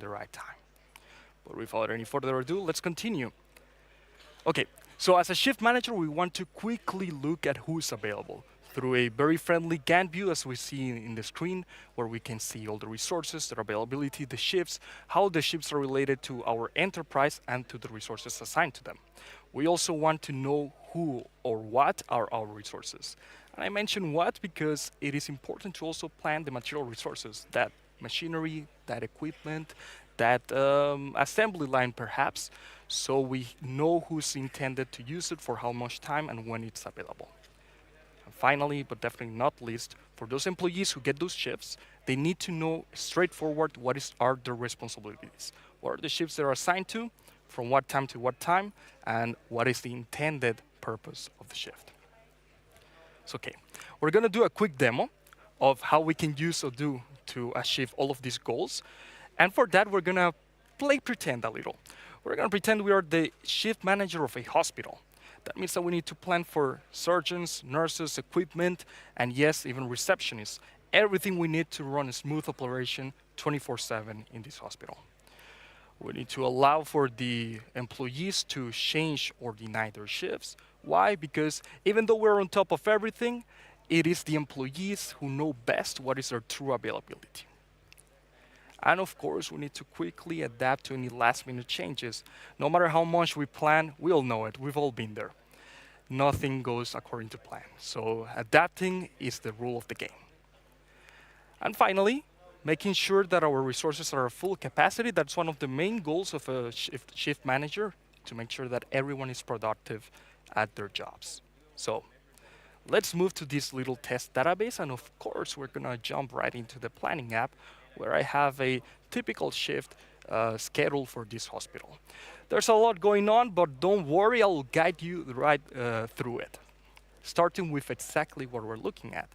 the right time. But without any further ado, let's continue. Okay, so as a shift manager, we want to quickly look at who's available through a very friendly Gantt view, as we see in the screen, where we can see all the resources, their availability, the shifts, how the shifts are related to our enterprise and to the resources assigned to them. We also want to know who or what are our resources. And I mention what because it is important to also plan the material resources, that machinery, that equipment, that assembly line perhaps, so we know who's intended to use it for how much time and when it's available. And finally, but definitely not least, for those employees who get those shifts, they need to know straightforward are their responsibilities. What are the shifts they're assigned to, from what time to what time, and what is the intended purpose of the shift. So, okay, we're gonna do a quick demo of how we can use Odoo to achieve all of these goals. And for that, we're gonna play pretend a little. We're gonna pretend we are the shift manager of a hospital. That means that we need to plan for surgeons, nurses, equipment, and yes, even receptionists. Everything we need to run a smooth operation 24/7 in this hospital. We need to allow for the employees to change or deny their shifts. Why? Because even though we're on top of everything, it is the employees who know best what is their true availability. And of course, we need to quickly adapt to any last-minute changes. No matter how much we plan, we all know it. We've all been there. Nothing goes according to plan. So adapting is the rule of the game. And finally, making sure that our resources are at full capacity. That's one of the main goals of a shift manager, to make sure that everyone is productive at their jobs. So let's move to this little test database. And of course, we're going to jump right into the planning app, where I have a typical shift schedule for this hospital. There's a lot going on, but don't worry, I'll guide you right through it. Starting with exactly what we're looking at.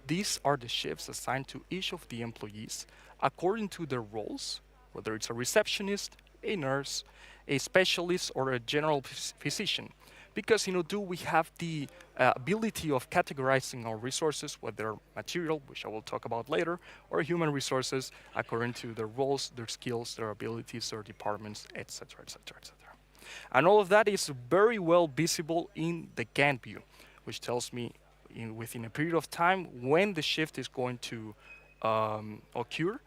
These are the shifts assigned to each of the employees according to their roles, whether it's a receptionist, a nurse, a specialist, or a general physician. Because in Odoo, we have the ability of categorizing our resources, whether material, which I will talk about later, or human resources, according to their roles, their skills, their abilities, their departments, etc., etc., etc. And all of that is very well visible in the Gantt view, which tells me within a period of time when the shift is going to occur.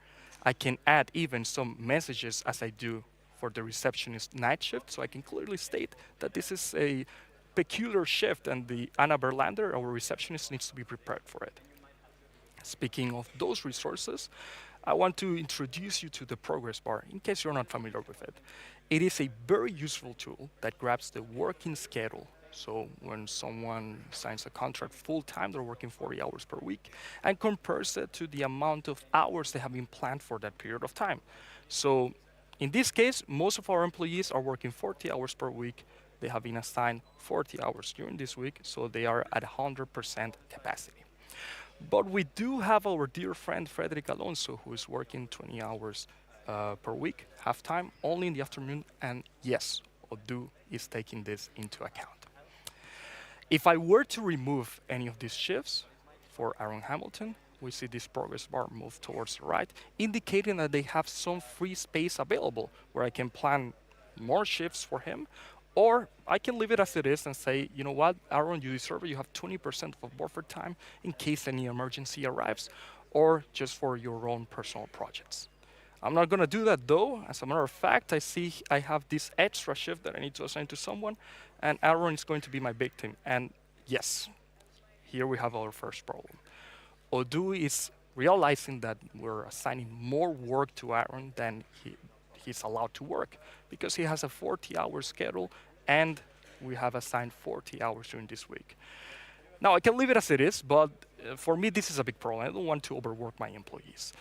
I can add even some messages as I do for the receptionist night shift, so I can clearly state that this is a peculiar shift and the Anna Berlander, our receptionist, needs to be prepared for it. Speaking of those resources, I want to introduce you to the progress bar in case you're not familiar with it. It is a very useful tool that grabs the working schedule. So when someone signs a contract full-time, they're working 40 hours per week, and compares it to the amount of hours they have been planned for that period of time. So in this case, most of our employees are working 40 hours per week. They have been assigned 40 hours during this week, so they are at 100% capacity. But we do have our dear friend Frederick Alonso, who is working 20 hours per week, half-time, only in the afternoon, and yes, Odoo is taking this into account. If I were to remove any of these shifts for Aaron Hamilton, we see this progress bar move towards the right, indicating that they have some free space available where I can plan more shifts for him, or I can leave it as it is and say, you know what, Aaron, you deserve it. You have 20% of buffer time in case any emergency arrives, or just for your own personal projects. I'm not gonna do that though. As a matter of fact, I see I have this extra shift that I need to assign to someone, and Aaron is going to be my victim. And yes, here we have our first problem. Odoo is realizing that we're assigning more work to Aaron than he's allowed to work, because he has a 40-hour schedule and we have assigned 40 hours during this week. Now, I can leave it as it is, but for me, this is a big problem. I don't want to overwork my employees.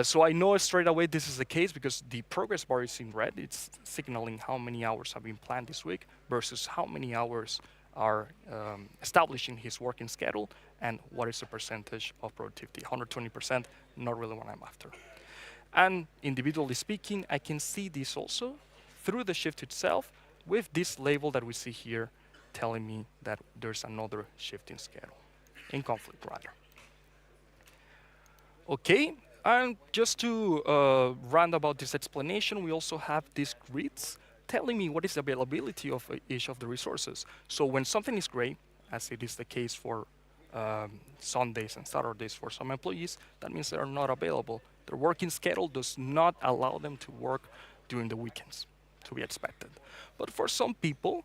So I know straight away this is the case because the progress bar is in red. It's signaling how many hours have been planned this week versus how many hours are establishing his working schedule and what is the percentage of productivity. 120%, not really what I'm after. And individually speaking, I can see this also through the shift itself with this label that we see here telling me that there's another shift in schedule, in conflict rather. Okay, And just to round about this explanation, we also have these grids telling me what is the availability of each of the resources. So when something is gray, as it is the case for Sundays and Saturdays for some employees, that means they are not available. Their working schedule does not allow them to work during the weekends, to be expected. But for some people,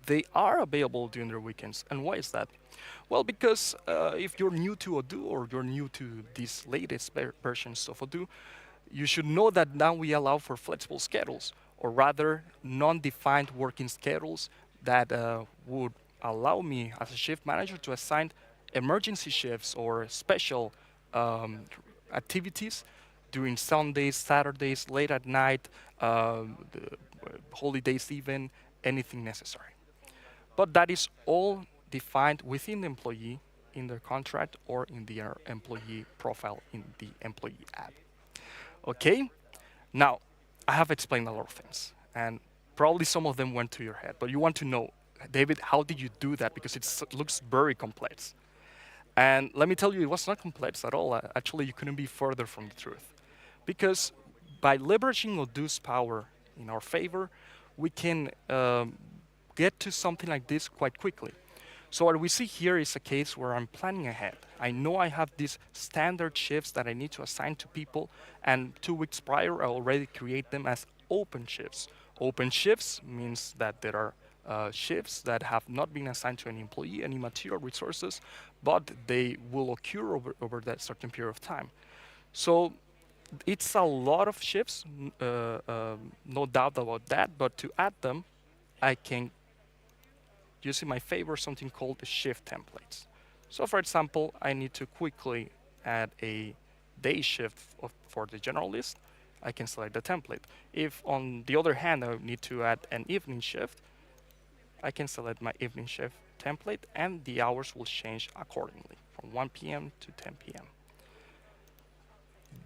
they are available during their weekends. And why is that? Well, because if you're new to Odoo or you're new to these latest versions of Odoo, you should know that now we allow for flexible schedules, or rather non-defined working schedules that would allow me as a shift manager to assign emergency shifts or special um, activities during Sundays, Saturdays, late at night, the holidays even, anything necessary. But that is all defined within the employee in their contract or in their employee profile in the employee app. Okay, now I have explained a lot of things, and probably some of them went to your head, but you want to know, David, how did you do that? Because it looks very complex. And let me tell you, it was not complex at all. Actually, you couldn't be further from the truth. Because by leveraging Odoo's power in our favor, we can get to something like this quite quickly. So what we see here is a case where I'm planning ahead. I know I have these standard shifts that I need to assign to people, and 2 weeks prior, I already create them as open shifts. Open shifts means that there are shifts that have not been assigned to any employee, any material resources, but they will occur over that certain period of time. So it's a lot of shifts, no doubt about that, but to add them, I can use in my favor something called the shift templates. So for example, I need to quickly add a day shift for the general list, I can select the template. If on the other hand, I need to add an evening shift, I can select my evening shift template and the hours will change accordingly from 1 p.m. to 10 p.m.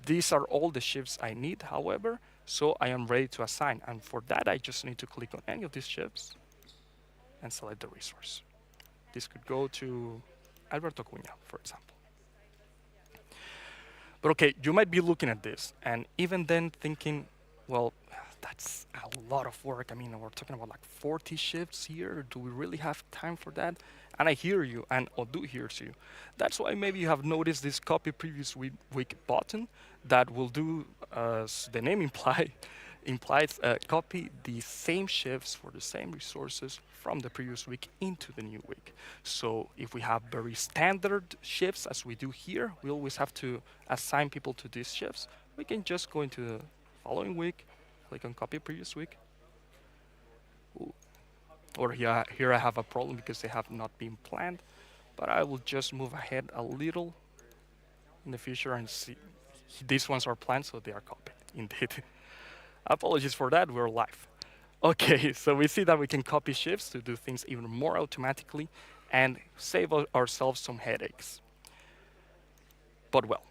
These are all the shifts I need, however, so I am ready to assign. And for that, I just need to click on any of these shifts and select the resource. This could go to Alberto Cunha, for example. But okay, you might be looking at this and even then thinking, well, that's a lot of work. I mean, we're talking about like 40 shifts here. Do we really have time for that? And I hear you, and Odoo hears you. That's why maybe you have noticed this copy previous week button that will do, as the name implies, copy the same shifts for the same resources from the previous week into the new week. So if we have very standard shifts as we do here, we always have to assign people to these shifts. We can just go into the following week, click on copy previous week. Ooh. Or here I have a problem because they have not been planned, but I will just move ahead a little in the future and see. These ones are planned, so they are copied, indeed. Apologies for that, we're live. Okay, so we see that we can copy shifts to do things even more automatically and save ourselves some headaches. But well,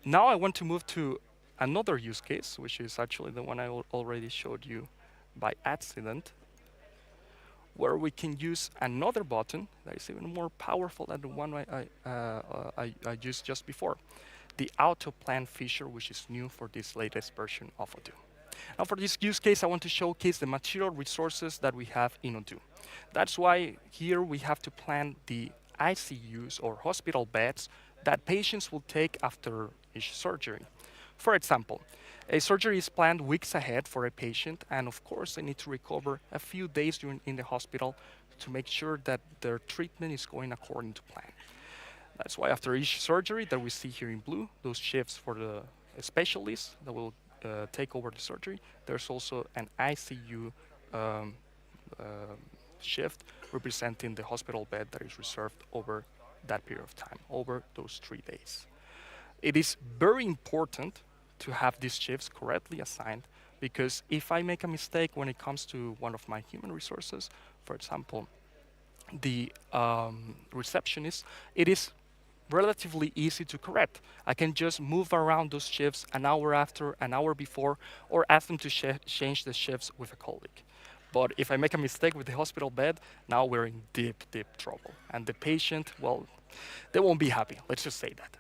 now I want to move to another use case, which is actually the one I already showed you by accident, where we can use another button that is even more powerful than the one I used just before, the auto plan feature, which is new for this latest version of Odoo. Now for this use case, I want to showcase the material resources that we have in Odoo. That's why here we have to plan the ICUs or hospital beds that patients will take after each surgery. For example, a surgery is planned weeks ahead for a patient, and of course, they need to recover a few days in the hospital to make sure that their treatment is going according to plan. That's why after each surgery that we see here in blue, those shifts for the specialists that will take over the surgery, there's also an ICU um, uh, shift representing the hospital bed that is reserved over that period of time, over those 3 days. It is very important to have these shifts correctly assigned because if I make a mistake when it comes to one of my human resources, for example, the receptionist, it is relatively easy to correct. I can just move around those shifts an hour after, an hour before, or ask them to change the shifts with a colleague. But if I make a mistake with the hospital bed, now we're in deep, deep trouble. And the patient, well, they won't be happy. Let's just say that.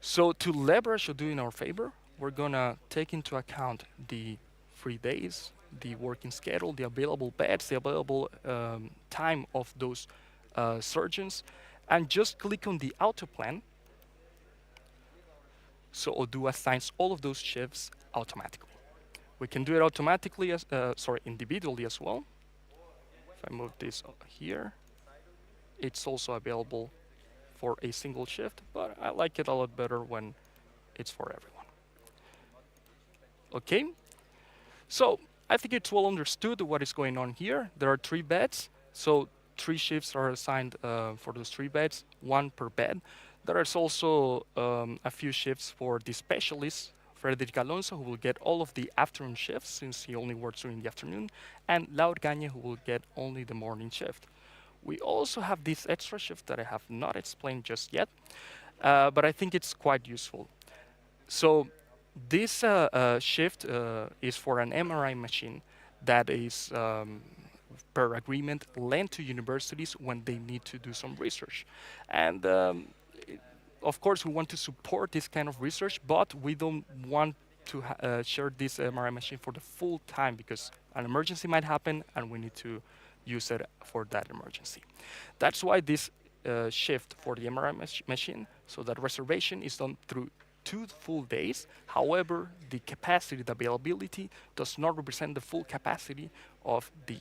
So to leverage Odoo in our favor, we're gonna take into account the free days, the working schedule, the available beds, the available time of those surgeons, and just click on the auto plan. So Odoo assigns all of those shifts automatically. We can do it automatically as, individually as well. If I move this here, it's also available for a single shift, but I like it a lot better when it's for everyone. Okay, so I think it's well understood what is going on here. There are 3 beds, so 3 shifts are assigned for those 3 beds, 1 per bed. There is also a few shifts for the specialist, Frederic Alonso, who will get all of the afternoon shifts since he only works during the afternoon, and Laura Gagne, who will get only the morning shift. We also have this extra shift that I have not explained just yet, but I think it's quite useful. So this shift is for an MRI machine that is, per agreement, lent to universities when they need to do some research. And of course, we want to support this kind of research, but we don't want to share this MRI machine for the full time because an emergency might happen and we need to use it for that emergency. That's why this shift for the MRI machine, so that reservation is done through 2 full days. However, the capacity, the availability, does not represent the full capacity of the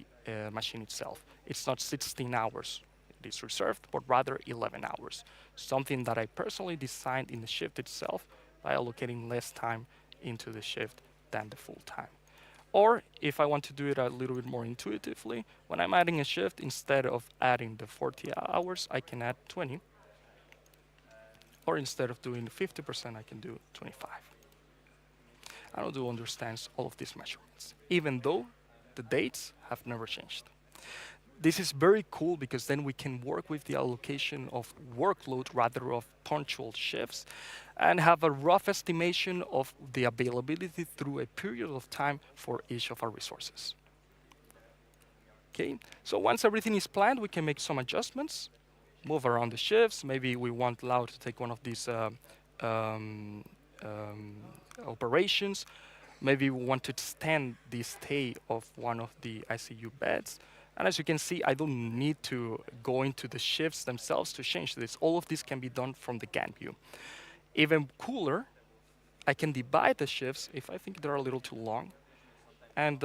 machine itself. It's not 16 hours it is reserved, but rather 11 hours. Something that I personally designed in the shift itself by allocating less time into the shift than the full time. Or if I want to do it a little bit more intuitively, when I'm adding a shift, instead of adding the 40 hours, I can add 20. Or instead of doing 50%, I can do 25. Odoo understands all of these measurements, even though the dates have never changed. This is very cool because then we can work with the allocation of workload rather of punctual shifts and have a rough estimation of the availability through a period of time for each of our resources. Okay, so once everything is planned, we can make some adjustments, move around the shifts. Maybe we want Lau to take one of these um, operations. Maybe we want to extend the stay of one of the ICU beds. And as you can see, I don't need to go into the shifts themselves to change this. All of this can be done from the Gantt view. Even cooler, I can divide the shifts if I think they're a little too long. And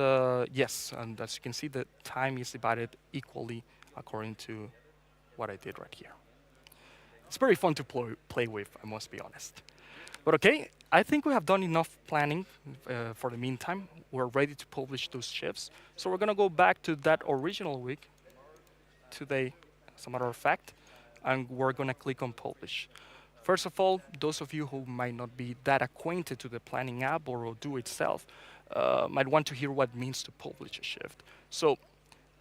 yes, and as you can see, the time is divided equally according to what I did right here. It's very fun to play with, I must be honest. But okay, I think we have done enough planning for the meantime. We're ready to publish those shifts. So we're gonna go back to that original week today, as a matter of fact, and we're gonna click on publish. First of all, those of you who might not be that acquainted to the planning app or Odoo itself might want to hear what it means to publish a shift. So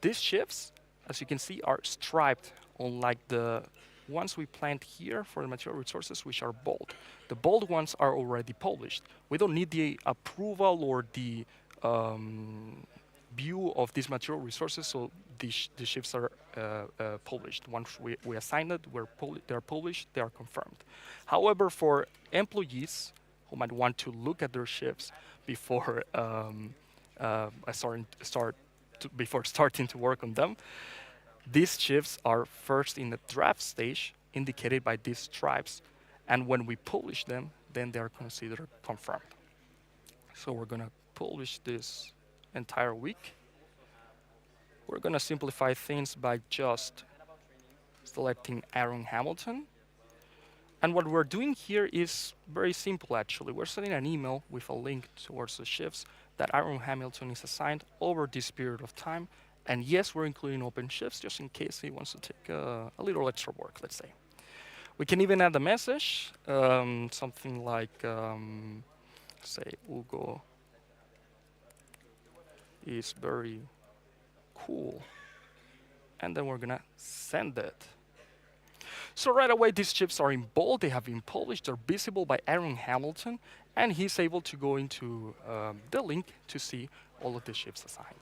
these shifts, as you can see, are striped, unlike the ones we planned here for the material resources, which are bold. The bold ones are already published. We don't need the approval or the view of these material resources, so the shifts are published. Once we assign it, they're published, they are confirmed. However, for employees who might want to look at their shifts before before starting to work on them, these shifts are first in the draft stage, indicated by these stripes, and when we publish them, then they are considered confirmed. So we're gonna publish this entire week. We're gonna simplify things by just selecting Aaron Hamilton. And what we're doing here is very simple, actually. We're sending an email with a link towards the shifts that Aaron Hamilton is assigned over this period of time. And yes, we're including open shifts just in case he wants to take a little extra work, let's say. We can even add a message, something like, say, Hugo is very cool. And then we're gonna send it. So right away, these shifts are in bold, they have been published, they're visible by Aaron Hamilton, and he's able to go into the link to see all of the shifts assigned.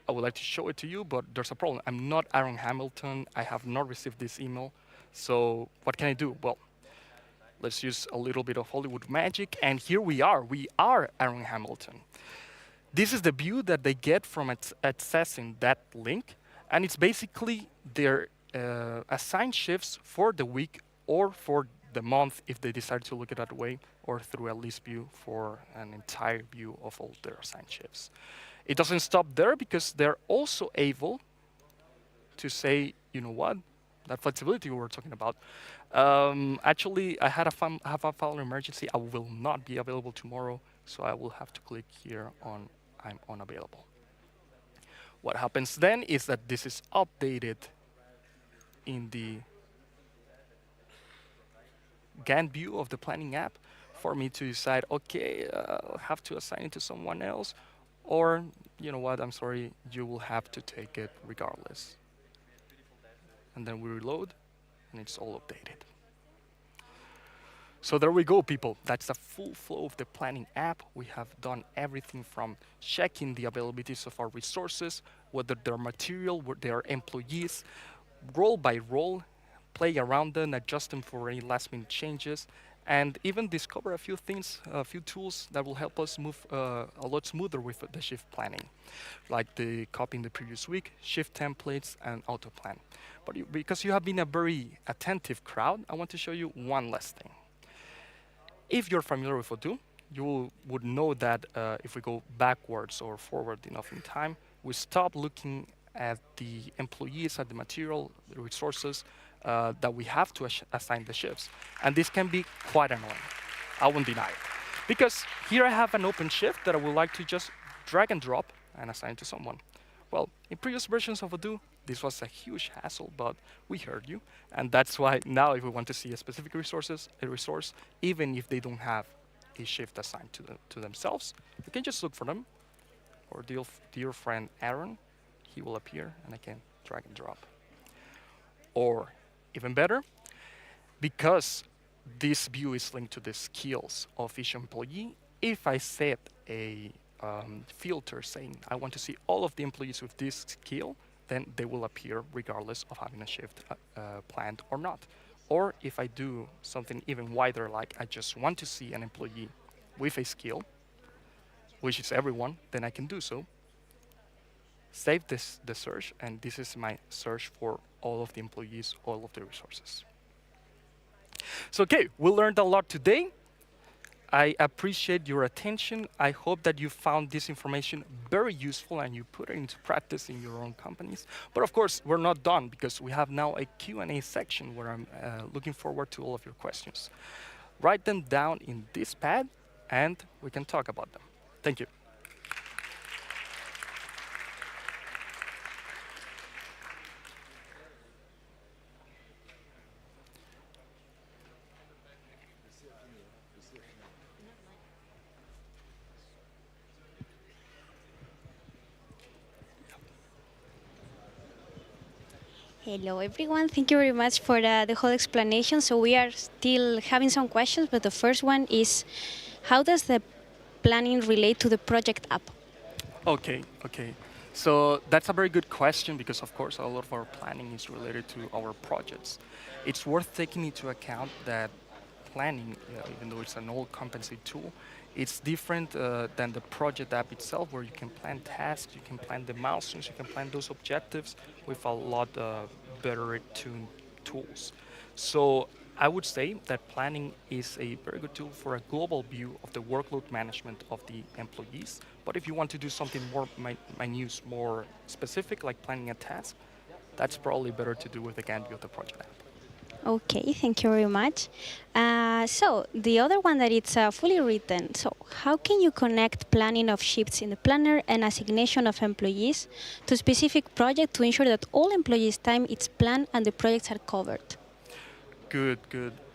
I would like to show it to you, but there's a problem. I'm not Aaron Hamilton. I have not received this email. So what can I do? Well, Let's use a little bit of Hollywood magic, and here we are. We are Aaron Hamilton. This is the view that they get from accessing that link, and it's basically their assigned shifts for the week or for the month if they decide to look at it that way, or through a list view for an entire view of all their assigned shifts. It doesn't stop there because they're also able to say, you know what, that flexibility we were talking about. Actually, I have a family emergency. I will not be available tomorrow, so I will have to click here on I'm unavailable. What happens then is that this is updated in the Gantt view of the planning app for me to decide, okay, I'll have to assign it to someone else, or you know what, I'm sorry, you will have to take it regardless. And then we reload, and it's all updated. So there we go, people. That's the full flow of the planning app. We have done everything from checking the availabilities of our resources, whether they're material, whether they're employees, role by role, play around them, adjust them for any last minute changes, and even discover a few things, a few tools that will help us move a lot smoother with the shift planning, like the copying the previous week, shift templates, and auto plan. But because you have been a very attentive crowd, I want to show you one last thing. If you're familiar with Odoo, you would know that if we go backwards or forward enough in time, we stop looking at the employees, at the material, the resources that we have to assign the shifts. And this can be quite annoying. I won't deny it. Because here I have an open shift that I would like to just drag and drop and assign to someone. Well, in previous versions of Odoo, this was a huge hassle, but we heard you. And that's why now if we want to see a specific resource, even if they don't have a shift assigned to themselves, we can just look for them. Or dear friend Aaron, he will appear and I can drag and drop. Or even better, because this view is linked to the skills of each employee, if I set a filter saying I want to see all of the employees with this skill, then they will appear regardless of having a shift planned or not. Or if I do something even wider, like I just want to see an employee with a skill, which is everyone, then I can do so. Save the search, and this is my search for all of the employees, all of the resources. So okay, we learned a lot today. I appreciate your attention. I hope that you found this information very useful and you put it into practice in your own companies. But of course, we're not done because we have now a Q&A section where I'm looking forward to all of your questions. Write them down in this pad and we can talk about them. Thank you. Hello everyone, thank you very much for the whole explanation. So we are still having some questions, but the first one is, how does the planning relate to the project app? Okay. So that's a very good question because of course a lot of our planning is related to our projects. It's worth taking into account that planning, even though it's an old competency tool, it's different than the project app itself, where you can plan tasks, you can plan the milestones, you can plan those objectives with a lot better tuned tools. So I would say that planning is a very good tool for a global view of the workload management of the employees. But if you want to do something more minute, more specific, like planning a task, that's probably better to do with the Gantt view of the project app. Okay, thank you very much. So the other one that it's fully written. So how can you connect planning of shifts in the planner and assignation of employees to a specific project to ensure that all employees' time is planned and the projects are covered? Good.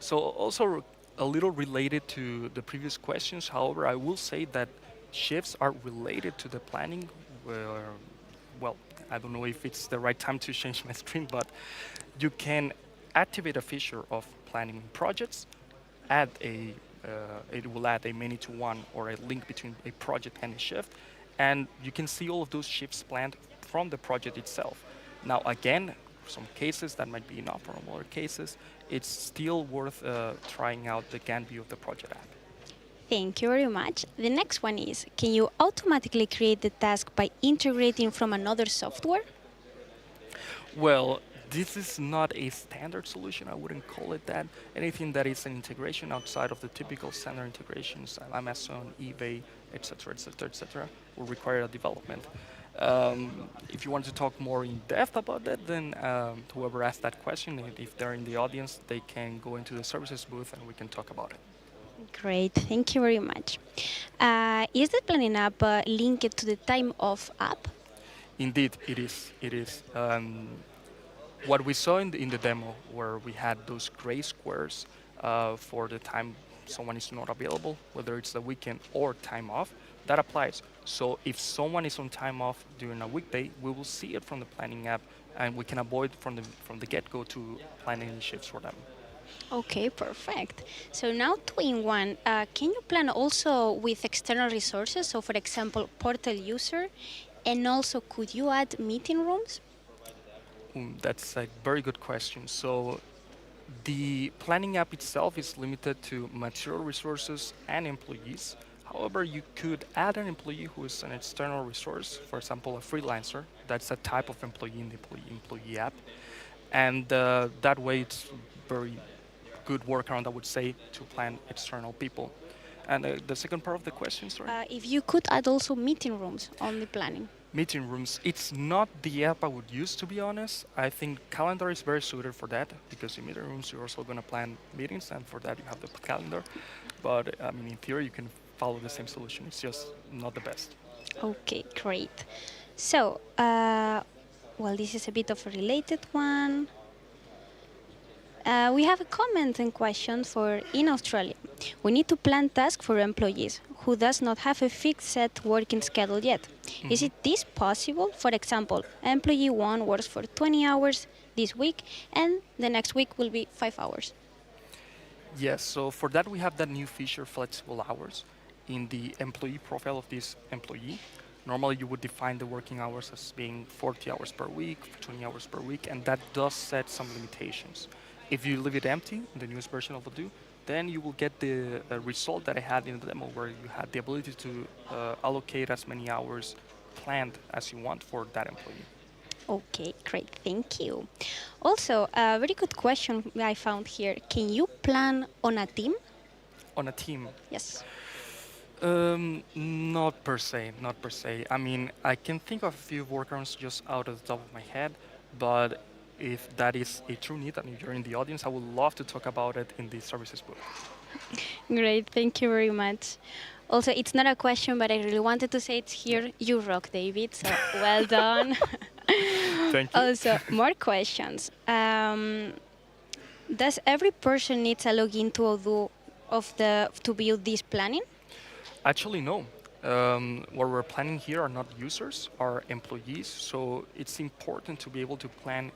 So also a little related to the previous questions. However, I will say that shifts are related to the planning. Well, I don't know if it's the right time to change my screen, but you can activate a feature of planning projects, it will add a many to one or a link between a project and a shift, and you can see all of those shifts planned from the project itself. Now again, some cases that might be enough. For other cases, it's still worth trying out the Gantt view of the project app. Thank you very much. The next one is, can you automatically create the task by integrating from another software? Well, this is not a standard solution. I wouldn't call it that. Anything that is an integration outside of the typical standard integrations, Amazon, eBay, etc., etc., etc., will require a development. If you want to talk more in depth about that, then whoever asked that question, if they're in the audience, they can go into the services booth and we can talk about it. Great, thank you very much. Is the planning app linked to the time off app? Indeed, it is. It is. What we saw in the demo, where we had those gray squares for the time someone is not available, whether it's the weekend or time off, that applies. So if someone is on time off during a weekday, we will see it from the planning app, and we can avoid from the get-go to plan any shifts for them. Okay, perfect. So now two-in-one, can you plan also with external resources? So for example, portal user, and also could you add meeting rooms? That's a very good question. So the planning app itself is limited to material resources and employees. However, you could add an employee who is an external resource, for example, a freelancer. That's a type of employee in the employee app. And that way, it's very good workaround, I would say, to plan external people. And the second part of the question, sorry? If you could add also meeting rooms on the planning. Meeting rooms, it's not the app I would use, to be honest. I think calendar is very suited for that, because in meeting rooms you're also going to plan meetings, and for that you have the calendar. But I mean, in theory, you can follow the same solution. It's just not the best. Okay, great. So, well, this is a bit of a related one. We have a comment and question for in Australia. We need to plan tasks for employees who does not have a fixed set working schedule yet. Is it this possible? For example, employee 1 works for 20 hours this week and the next week will be 5 hours. Yes, so for that we have that new feature, flexible hours, in the employee profile of this employee. Normally you would define the working hours as being 40 hours per week, 20 hours per week, and that does set some limitations. If you leave it empty, the newest version of Odoo, then you will get the result that I had in the demo, where you had the ability to allocate as many hours planned as you want for that employee. Okay, great, thank you. Also, a very good question I found here. Can you plan on a team? On a team, Yes. not per se, not per se. I mean, I can think of a few workarounds just out of the top of my head, but if that is a true need and if you're in the audience, I would love to talk about it in the services booth. Great, thank you very much. Also, it's not a question, but I really wanted to say it here. You rock, David, so well done. Thank you. Also, more questions. Does every person needs a login to Odoo to build this planning? Actually, no. What we're planning here are not users, are employees. So it's important to be able to plan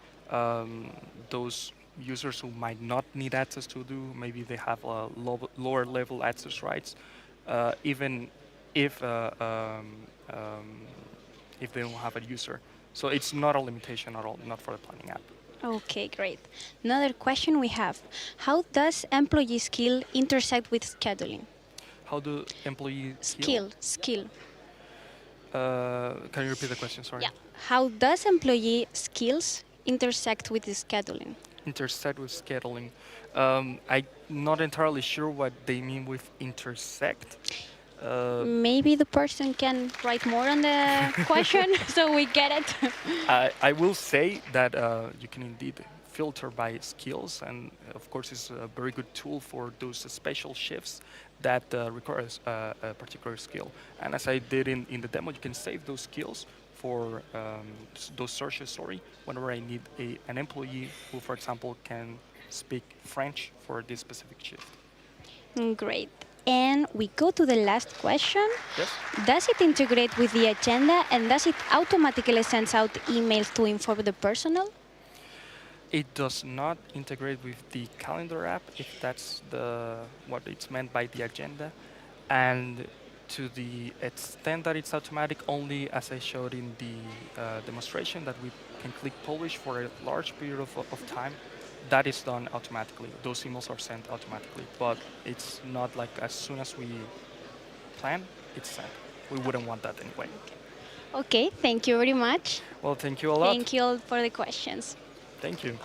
those users who might not need access to do. Maybe they have lower level access rights, even if if they don't have a user. So it's not a limitation at all, not for the planning app. Okay, great. Another question we have. How does employee skill intersect with scheduling? How do employee Skill. Can you repeat the question? Sorry. Yeah. How does employee skills intersect with the scheduling? Intersect with scheduling. I'm not entirely sure what they mean with intersect. Maybe the person can write more on the question so we get it. I will say that you can indeed filter by skills, and of course it's a very good tool for those special shifts that requires a particular skill. And as I did in the demo, you can save those skills for those searches, whenever I need an employee who, for example, can speak French for this specific shift. Great. And we go to the last question. Yes? Does it integrate with the agenda and does it automatically send out emails to inform the personnel? It does not integrate with the calendar app, if that's what it's meant by the agenda. And to the extent that it's automatic, only as I showed in the demonstration, that we can click publish for a large period of time. That is done automatically. Those emails are sent automatically, but it's not like as soon as we plan, it's sent. We wouldn't want that anyway. Okay, thank you very much. Well, thank you a lot. Thank you all for the questions. Thank you.